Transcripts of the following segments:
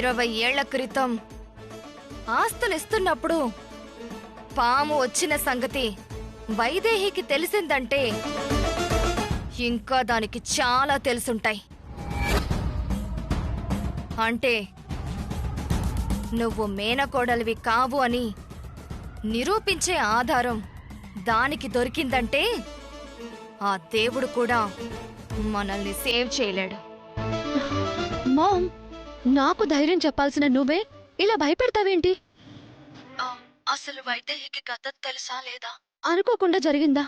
20 ఏళ్ల క్రితం ఆస్తులిస్తున్నప్పుడు పాము వచ్చిన సంగతి వైదేహికి తెలిసిందంటే ఇంకా దానికి చాలా తెలుసుంటాయి. అంటే నువ్వు మేనకోడలివి కావు అని నిరూపించే ఆధారం దానికి దొరికిందంటే ఆ దేవుడు కూడా మనల్ని సేవ్ చేయలేడు. మామ్, నాకు ధైర్యం చెప్పాల్సిన నువ్వే ఇలా భయపెడతావేంటి? అసలు వైదేహికి కథ తెలుసా లేదా? అనుకోకుండా జరిగిందా?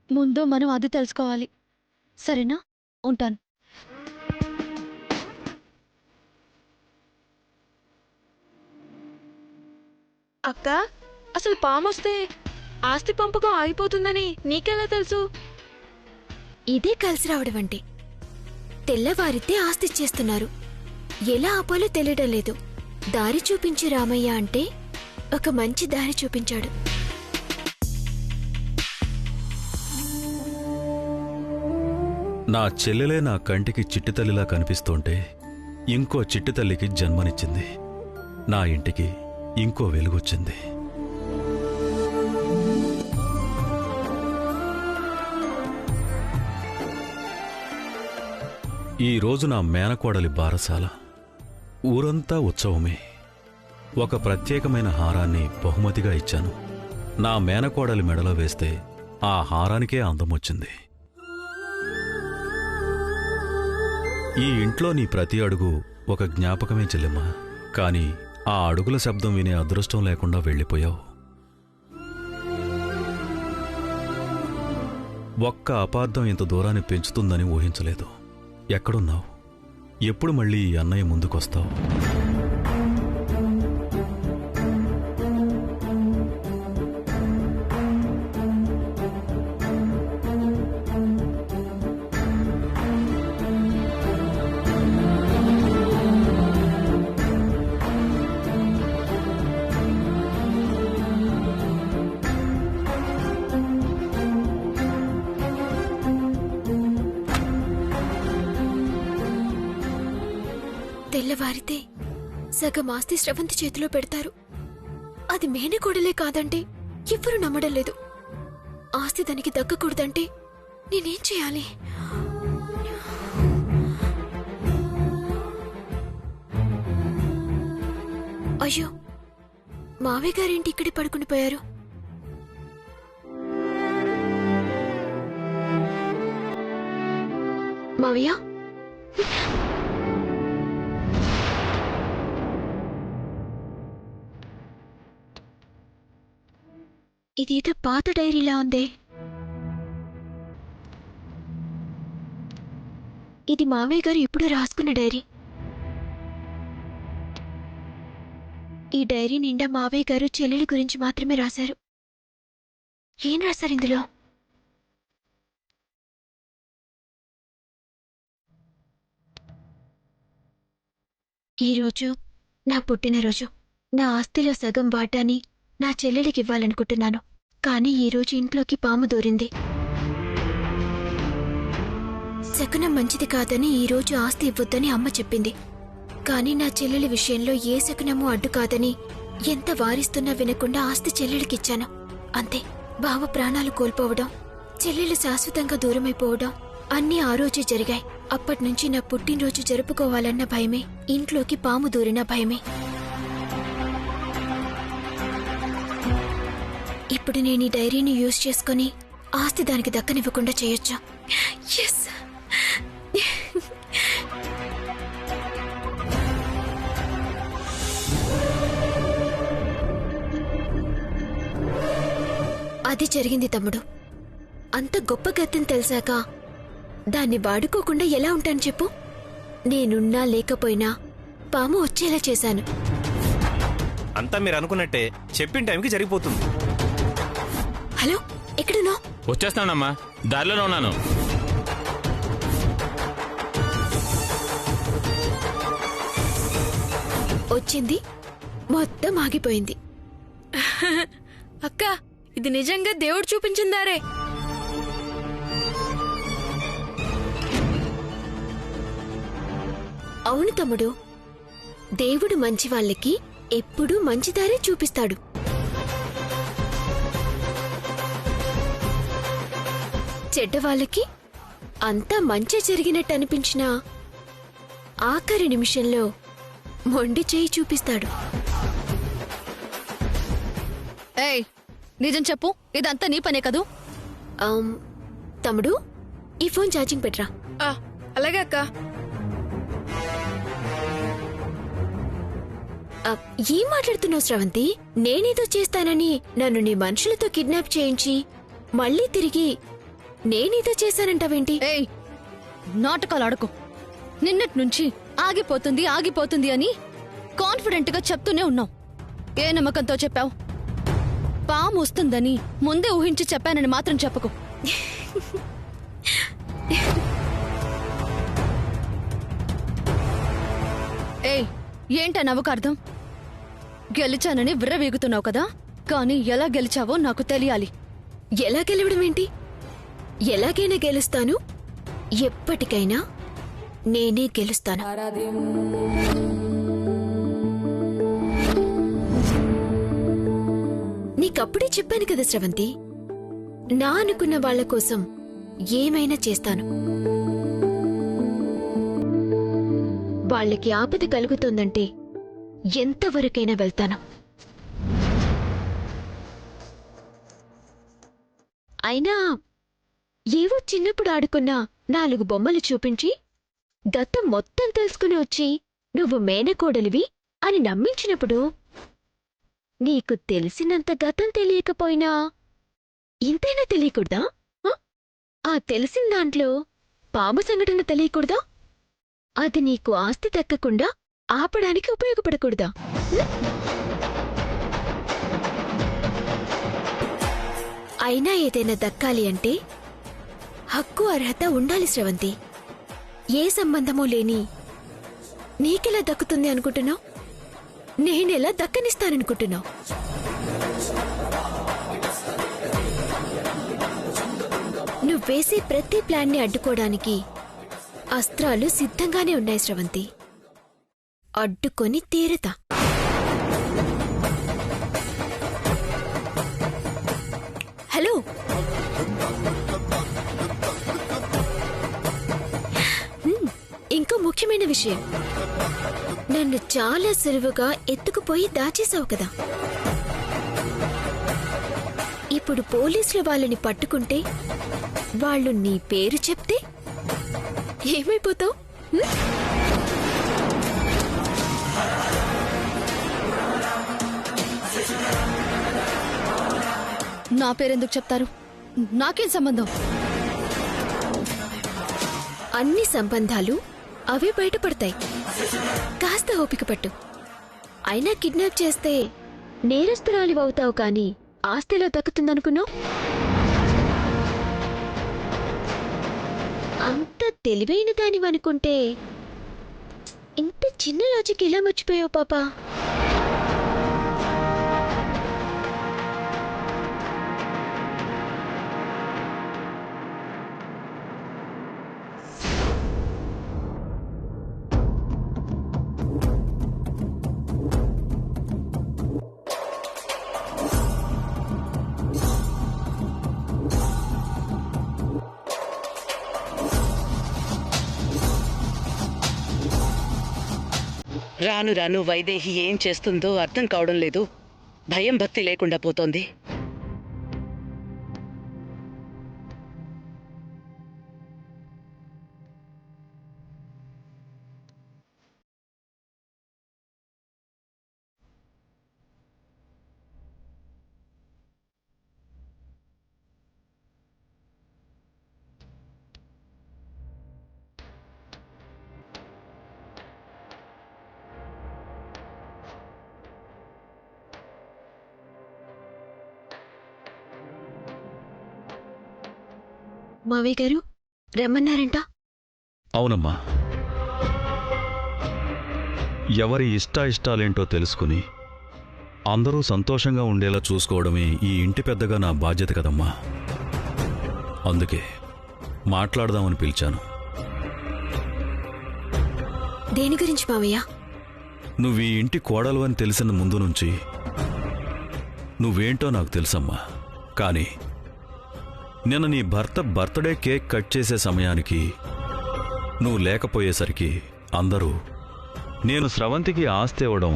ముందు మనం అది తెలుసుకోవాలి. సరేనా? ఉంటాను. అక్క, అసలు పామొస్తే ఆస్తి పంపకం ఆగిపోతుందని నీకెలా తెలుసు? ఇదే కలిసి రావడం అంటే. తెల్లవారితే ఆస్తి చేస్తున్నారు, ఎలా ఆపాలో తెలియడం లేదు. దారి చూపించి రామయ్య అంటే ఒక మంచి దారి చూపించాడు. నా చెల్లెలే నా కంటికి చిట్టితల్లిలా కనిపిస్తుంటే ఇంకో చిట్టితల్లికి జన్మనిచ్చింది. నా ఇంటికి ఇంకో వెలుగొచ్చింది. ఈరోజు నా మేనకోడలి బారసాల. ఊరంతా ఉత్సవమే. ఒక ప్రత్యేకమైన హారాన్ని బహుమతిగా ఇచ్చాను. నా మేనకోడలి మెడలో వేస్తే ఆ హారానికే అందమొచ్చింది. ఈ ఇంట్లో నీ ప్రతి అడుగు ఒక జ్ఞాపకమే చెల్లెమ్మా. కాని ఆ అడుగుల శబ్దం వినే అదృష్టం లేకుండా వెళ్ళిపోయావు. ఒక్క అపార్థం ఇంత దూరాన్ని పెంచుతుందని ఊహించలేదు. ఎక్కడున్నావు? ఎప్పుడు మళ్ళీ ఈ అన్నయ్య ముందుకొస్తావు? తెల్లవారితే సగం ఆస్తి స్రవంతి చేతిలో పెడతారు. అది మేనకోడలే కాదంటే ఎవ్వరూ నమ్మడం లేదు. ఆస్తి దానికి దక్కకూడదంటే నేనేం చేయాలి? అయ్యో, మావయ్య గారేంటి ఇక్కడే పడుకుని పోయారు? మావయ్య, ఇదేదో పాత డైరీలా ఉందే. ఇది మావయ్య గారు ఇప్పుడు రాసుకున్న డైరీ. ఈ డైరీ నిండా మావయ్య గారు చెల్లెలి గురించి మాత్రమే రాశారు. ఏం రాశారు ఇందులో? ఈరోజు నా పుట్టినరోజు. నా ఆస్తిలో సగం వాటాని నా చెల్లెలికి ఇవ్వాలనుకుంటున్నాను. కానీ ఈరోజు ఇంట్లోకి పాము దూరింది. శకునం మంచిది కాదని ఈరోజు ఆస్తి ఇవ్వొద్దని అమ్మ చెప్పింది. కానీ నా చెల్లెలి విషయంలో ఏ శకునమూ అడ్డు కాదని ఎంత వారిస్తున్నా వినకుండా ఆస్తి చెల్లెలికిచ్చాను. అంతే. బావ ప్రాణాలు కోల్పోవడం, చెల్లెలు శాశ్వతంగా దూరమైపోవడం అన్నీ ఆ రోజే జరిగాయి. అప్పట్నుంచి నా పుట్టినరోజు జరుపుకోవాలన్న భయమే, ఇంట్లోకి పాము దూరిన భయమే. ఇప్పుడు నేను ఈ డైరీని యూజ్ చేసుకుని ఆస్తి దానికి దక్కనివ్వకుండా చేయొచ్చు. ఎస్. అది జరిగింది తమ్ముడు. అంత గొప్ప గత్యం తెలిసాక దాన్ని వాడుకోకుండా ఎలా ఉంటాను చెప్పు? నేనున్నా లేకపోయినా పాము వచ్చేలా చేశాను. అంతా మీరు అనుకున్నట్టే చెప్పిన టైంకి జరిగిపోతుంది. హలో, ఎక్కడున్నావు? వచ్చేస్తానమ్మా, దారిలోనే ఉన్నాను. వచ్చింది, మొత్తం ఆగిపోయింది. అక్క, ఇది నిజంగా దేవుడు చూపించిందారే. అవును తమ్ముడు, దేవుడు మంచి వాళ్ళకి ఎప్పుడూ మంచిదారే చూపిస్తాడు. చెడ్డవాళ్ళకి అంతా మంచి జరిగినట్టు అనిపించినా ఆఖరి నిమిషంలో మొండి చేయి చూపిస్తాడు. ఏయ్, నిజం చెప్పు, ఇదంతా నీ పనే కదూ? తమ్ముడు, ఈ ఫోన్ ఛార్జింగ్ పెట్టరా. అలాగే అక్క. ఏం మాట్లాడుతున్నావు శ్రవంతి? నేనేదో చేస్తానని నన్ను నీ మనుషులతో కిడ్నాప్ చేయించి మళ్ళీ తిరిగి నేనేదో చేశానంటావేంటి? ఏయ్, నాటకాలు ఆడుకో. నిన్నటి నుంచి ఆగిపోతుంది ఆగిపోతుంది అని కాన్ఫిడెంట్ గా చెప్తూనే ఉన్నావు. ఏ నమ్మకంతో చెప్పావు? పాము వస్తుందని ముందే ఊహించి చెప్పానని మాత్రం చెప్పకు. ఏయ్, ఏంటా నవ్వుకు అర్థం? గెలిచానని విర్రవీగుతున్నావు కదా, కానీ ఎలా గెలిచావో నాకు తెలియాలి. ఎలా గెలవడం ఏంటి? ఎలాగైనా గెలుస్తాను. ఎప్పటికైనా నేనే గెలుస్తాను. నీకప్పుడే చెప్పాను కదా శ్రవంతి, నా అనుకున్న వాళ్ల కోసం ఏమైనా చేస్తాను. వాళ్ళకి ఆపద కలుగుతుందంటే ఎంతవరకైనా వెళ్తాను. అయినా ఏవో చిన్నప్పుడు ఆడుకున్న 4 బొమ్మలు చూపించి గతం మొత్తం తెలుసుకుని వచ్చి నువ్వు మేనకోడలివి అని నమ్మించినప్పుడు నీకు తెలిసినంత గతం తెలియకపోయినా ఇంతైనా తెలియకూడదా? ఆ తెలిసిన దాంట్లో పాము సంఘటన తెలియకూడదా? అది నీకు ఆస్తి దక్కకుండా ఆపడానికి ఉపయోగపడకూడదా? అయినా ఏదైనా దక్కాలి అంటే హక్కు అర్హత ఉండాలి శ్రవంతి. ఏ సంబంధమూ లేని నీకెలా దక్కుతుంది అనుకుంటున్నావు? నేనెలా దక్కనిస్తాననుకుంటున్నావు? నువ్వేసే ప్రతి ప్లాన్ని అడ్డుకోవడానికి అస్త్రాలు సిద్ధంగానే ఉన్నాయి శ్రవంతి. అడ్డుకొని తీరతా. హలో, ఇంకో ముఖ్యమైన విషయం. నన్ను చాలా సులువుగా ఎత్తుకుపోయి దాచేశావు కదా. ఇప్పుడు పోలీసులు వాళ్ళని పట్టుకుంటే వాళ్ళు నీ పేరు చెప్తే ఏమైపోతావు? నా పేరెందుకు చెప్తారు? నాకేం సంబంధం? అన్ని సంబంధాలు అవే బయటపడతాయి. కాస్త ఓపిక పట్టు. అయినా కిడ్నాప్ చేస్తే నేరస్తురాలివవుతావు కానీ ఆస్తిలో దక్కుతుందనుకున్నావు? అంత తెలివైన దానివనుకుంటే ఇంత చిన్న లాజిక్ ఎలా మర్చిపోయావు పాపా? రాను రాను వైదేహి ఏం చేస్తుందో అర్థం కావడం లేదు. భయం భక్తి లేకుండా పోతోంది. మావయ్య గారు రమ్మన్నారంట. అవునమ్మా, ఎవరి ఇష్టాయిష్టాలేంటో తెలుసుకుని అందరూ సంతోషంగా ఉండేలా చూసుకోవడమే ఈ ఇంటి పెద్దగా నా బాధ్యత కదమ్మా. అందుకే మాట్లాడదామని పిలిచాను. దేని గురించి మావయ్య? నువ్వు ఈ ఇంటి కోడలు అని తెలిసిన ముందు నుంచి నువ్వేంటో నాకు తెలుసమ్మా. కానీ నిన్న నీ భర్త బర్త్డే కేక్ కట్ చేసే సమయానికి నువ్వు లేకపోయేసరికి అందరూ నేను స్రవంతికి ఆస్తి ఇవ్వడం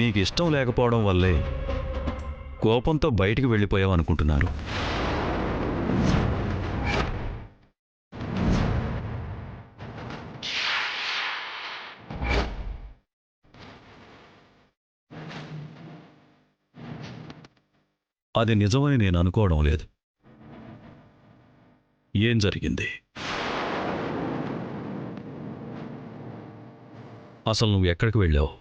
నీకు ఇష్టం లేకపోవడం వల్లే కోపంతో బయటికి వెళ్ళిపోయావనుకుంటున్నారు. అది నిజమని నేను అనుకోవడం లేదు. ఏం జరిగింది? అసలు నువ్వు ఎక్కడికి వెళ్ళావు?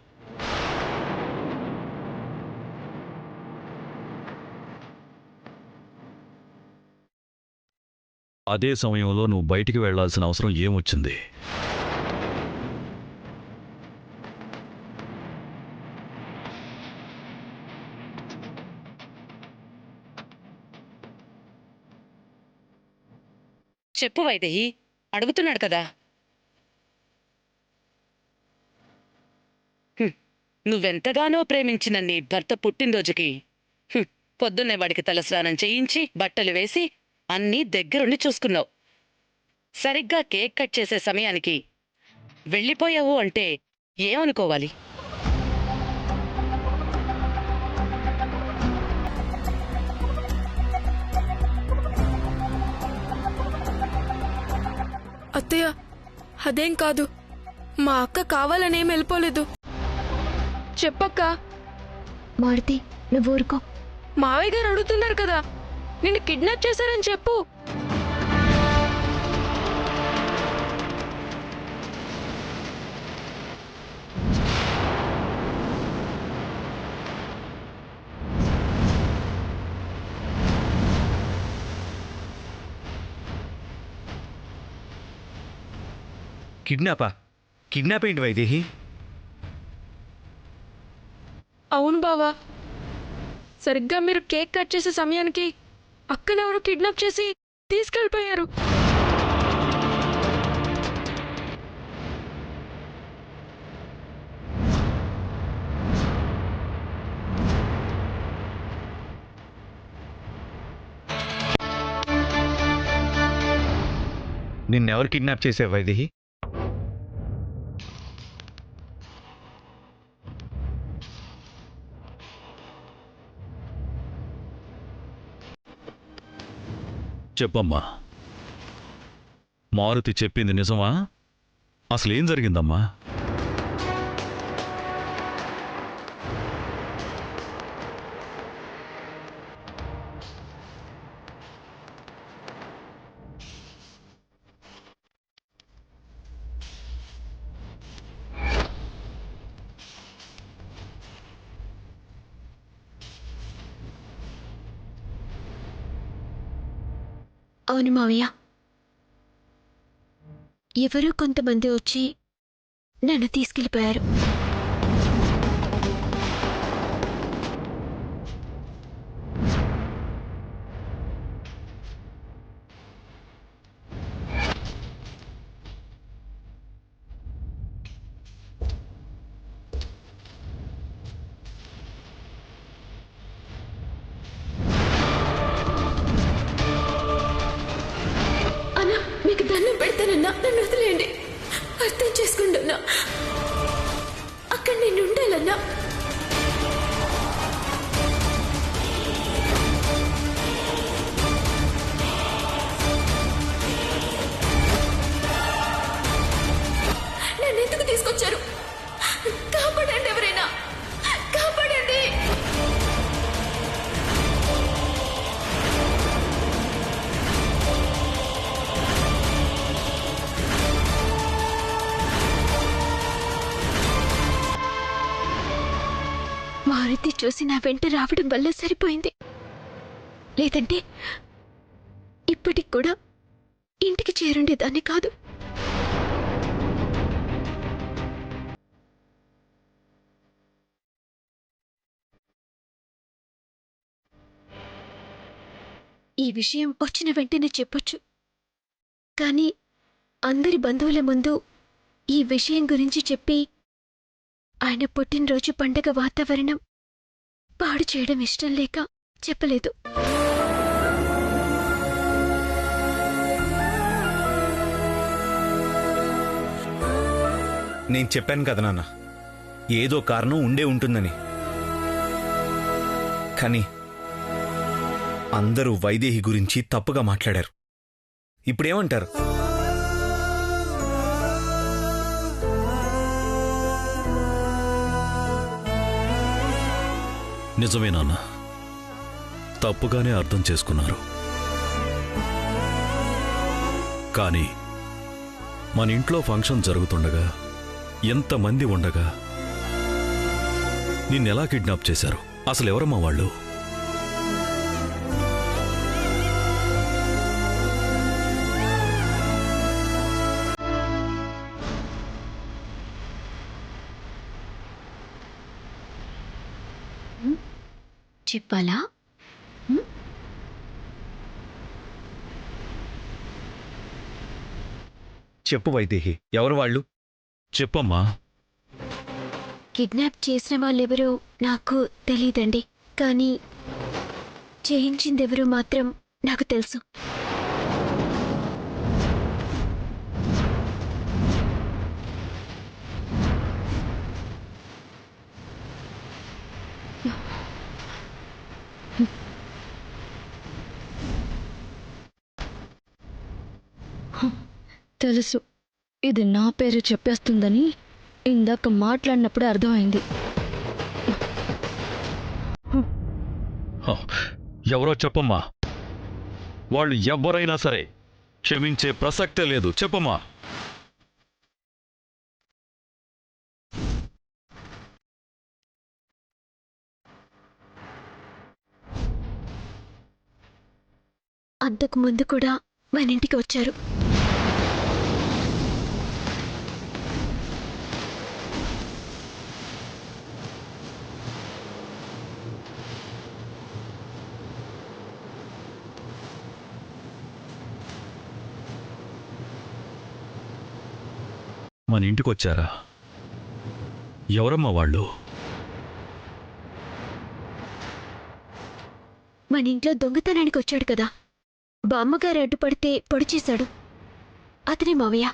అదే సమయంలో నువ్వు బయటికి వెళ్లాల్సిన అవసరం ఏమొచ్చింది? చెప్పు వైదేహి, అడుగుతున్నాడు కదా. నువ్వెంతగానో ప్రేమించిన నీ భర్త పుట్టినరోజుకి పొద్దున్నే వాడికి తలస్నానం చేయించి బట్టలు వేసి అన్నీ దగ్గరుండి చూసుకున్నావు. సరిగ్గా కేక్ కట్ చేసే సమయానికి వెళ్ళిపోయావు అంటే ఏమనుకోవాలి? అత్తయ్య, అదేం కాదు. మా అక్క కావాలనేం వెళ్ళిపోలేదు. చెప్పక్క. మారుతి, నువ్వు ఊరుకో. మావయ్య గారు అడుగుతున్నారు కదా, నిన్ను కిడ్నాప్ చేశారని చెప్పు. కిడ్నాప్ ఏంటి వైదేహి? అవును బావా, సరిగ్గా మీరు కేక్ కట్ చేసే సమయానికి అక్కనెవరు కిడ్నాప్ చేసి తీసుకెళ్ళిపోయారు. నిన్నెవరు కిడ్నాప్ చేసావు వైదేహి? చెప్పమ్మా. మారుతి చెప్పింది నిజమా? అసలేం జరిగిందమ్మా? అవును మావయ్య, ఎవరో కొంతమంది వచ్చి నన్ను తీసుకెళ్ళిపోయారు. అన్నా, మీకు దండం పెడతానన్నా, నన్ను వదిలేయండి. అర్థం చేసుకుంటున్నా, అక్కడ నేను ఉండాలన్నా. నన్ను ఎందుకు తీసుకొచ్చారు? కాపాడండి, ఎవరైనా కాపాడండి. మారుతి చూసి నా వెంట రావడం వల్ల సరిపోయింది. లేదంటే ఇప్పటికి కూడా ఇంటికి చేరుండేదాన్ని కాదు. ఈ విషయం వచ్చిన వెంటనే చెప్పొచ్చు, కానీ అందరి బంధువుల ముందు ఈ విషయం గురించి చెప్పి ఆయన పుట్టినరోజు పండగ వాతావరణం పాడు చేయడం ఇష్టం లేక చెప్పలేదు. నేను చెప్పాను కదా నాన్న, ఏదో కారణం ఉండే ఉంటుందని. కానీ అందరూ వైదేహి గురించి తప్పుగా మాట్లాడారు. ఇప్పుడేమంటారు? నిజమే నాన్న, తప్పుగానే అర్థం చేసుకున్నారు. కానీ మన ఇంట్లో ఫంక్షన్ జరుగుతుండగా, ఎంతమంది ఉండగా నిన్నెలా కిడ్నాప్ చేశారు? అసలు ఎవరమ్మా వాళ్ళు? చెప్పాలా? చెప్పు వైదేహి, ఎవరు వాళ్ళు? చెప్పమ్మా. కిడ్నాప్ చేసిన వాళ్ళెవరో నాకు తెలీదండి, కానీ చేయించిందెవరో మాత్రం నాకు తెలుసు. తెలుసు, ఇది నా పేరు చెప్పేస్తుందని ఇందాక మాట్లాడినప్పుడే అర్థమైంది. ఎవరో చెప్పమ్మా. వాళ్ళు ఎవరైనా సరే క్షమించే ప్రసక్తే లేదు. చెప్పమ్మా. అంతకు ముందు కూడా మన ఇంటికి వచ్చారు. మన ఇంటికొచ్చారా? ఎవరమ్మా వాళ్ళు? మన ఇంట్లో దొంగతనానికి వచ్చాడు కదా, బామ్మగారు అడ్డుపడితే పొడి చేశాడు. అతనే మావయ్య.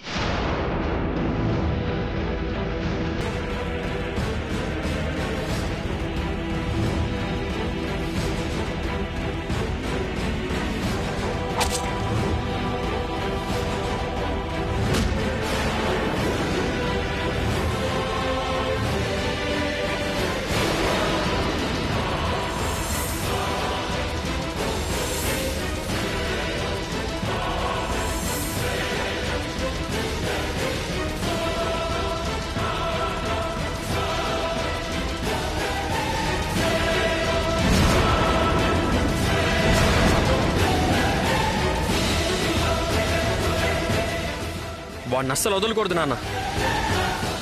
వాడిని అస్సలు వదలకూడదు నాన్న.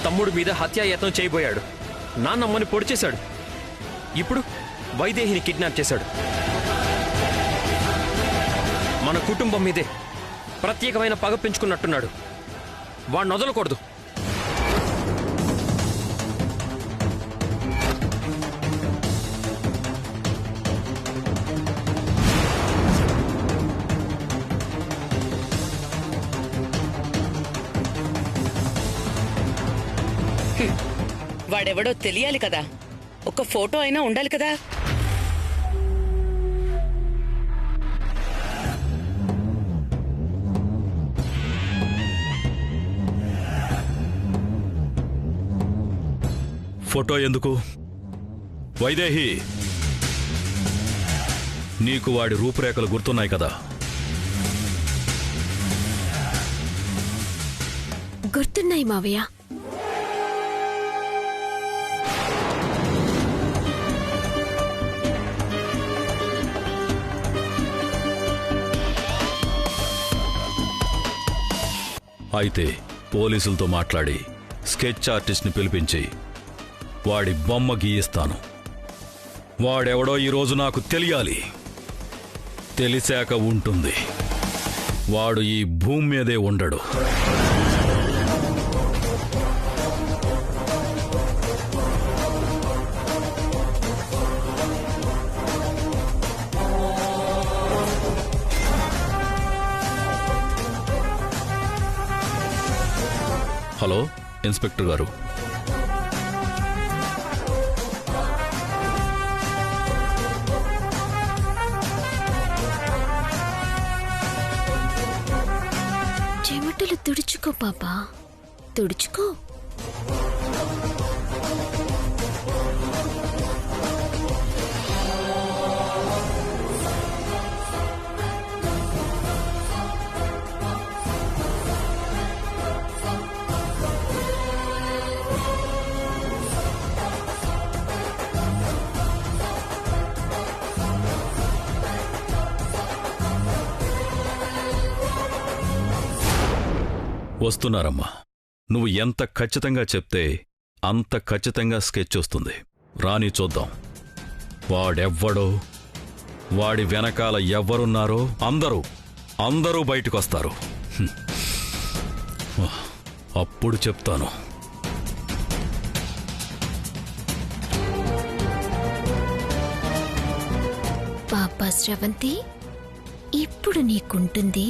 తమ్ముడు మీద హత్యాయత్నం చేయబోయాడు. నాన్నమ్మని పొడి చేశాడు. ఇప్పుడు వైదేహిని కిడ్నాప్ చేశాడు. మన కుటుంబం మీదే ప్రత్యేకమైన పగ పెంచుకున్నట్టున్నాడు. వాడిని వదలకూడదు. వాడెవడో తెలియాలి కదా, ఒక ఫోటో అయినా ఉండాలి కదా. ఫోటో ఎందుకు? వైదేహి, నీకు వాడి రూపురేఖలు గుర్తున్నాయి కదా? గుర్తున్నాయి మావయ్య. అయితే పోలీసులతో మాట్లాడి స్కెచ్ ఆర్టిస్ట్ని పిలిపించి వాడి బొమ్మ గీయిస్తాను. వాడెవడో ఈరోజు నాకు తెలియాలి. తెలిసాక ఉంటుంది. వాడు ఈ భూమి మీదే ఉండడు. హలో ఇన్స్పెక్టర్ గారు. చెమటలు తుడుచుకో పాపా, తుడుచుకో. వస్తున్నారమ్మా. నువ్వు ఎంత ఖచ్చితంగా చెప్తే అంత ఖచ్చితంగా స్కెచ్ వస్తుంది. రాని చూద్దాం. వాడెవ్వడో, వాడి వెనకాల ఎవ్వరున్నారో అందరూ బయటకొస్తారు. అప్పుడు చెప్తాను. పాపా స్రవంతి, ఇప్పుడు నీకుంటుంది